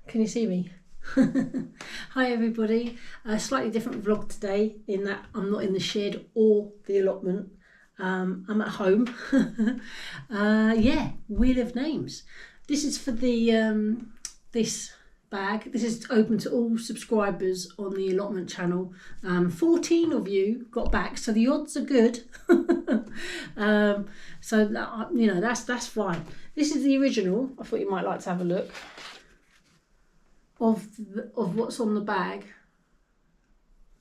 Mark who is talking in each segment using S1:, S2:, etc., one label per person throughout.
S1: Can you see me? Hi everybody, a slightly different vlog today in that I'm not in the shed or the allotment. I'm at home. Yeah, Wheel of Names. This is for the this bag. This is open to all subscribers on the allotment channel. 14 of you got back, so the odds are good. So that, you know, that's fine. This is the original. I thought you might like to have a look of what's on the bag.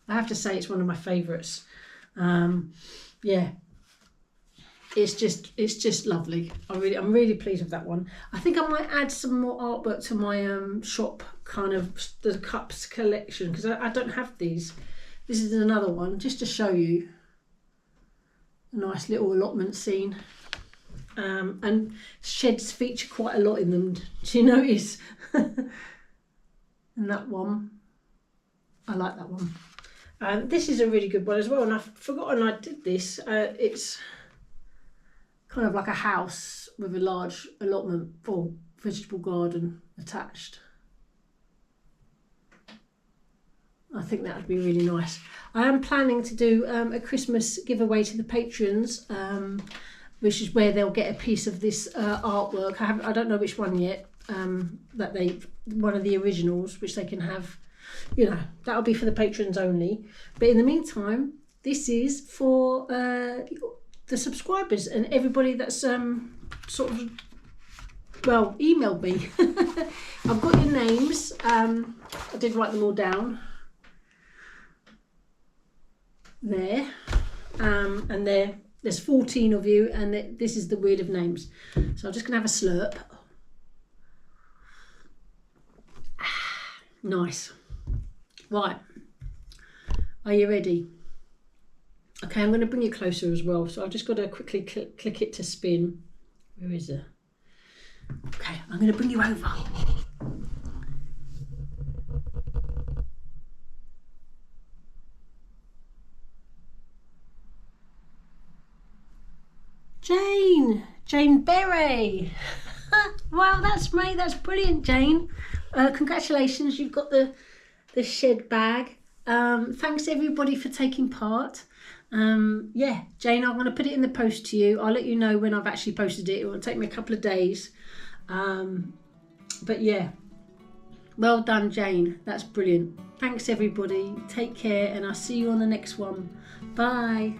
S1: I have to say it's one of my favourites. Yeah, it's just lovely. I'm really pleased with that one. I think I might add some more artwork to my shop, kind of the cups collection, because I don't have these. This is another one just to show you a nice little allotment scene. And sheds feature quite a lot in them. Do you notice? And that one, I like that one. This is a really good one as well, and I've forgotten I did this. It's kind of like a house with a large allotment or vegetable garden attached. I think that would be really nice. I am planning to do a Christmas giveaway to the patrons, which is where they'll get a piece of this artwork. I don't know which one yet. One of the originals, which they can have, you know, that'll be for the patrons only. But in the meantime, this is for the subscribers and everybody that's sort of, well, emailed me. I've got your names. I did write them all down there, and there's 14 of you, and this is the Wheel of Names. So I'm just gonna have a slurp. Nice. Right, are you ready? Okay, I'm going to bring you closer as well, so I've just got to quickly click it to spin. Where is it? Okay, I'm going to bring you over. Jane Berry. Wow, that's great. That's brilliant, Jane. Congratulations, you've got the shed bag. Thanks everybody for taking part. Yeah, Jane, I'm going to put it in the post to you. I'll let you know when I've actually posted it. It will take me a couple of days. But yeah, well done, Jane. That's brilliant. Thanks everybody. Take care, and I'll see you on the next one. Bye.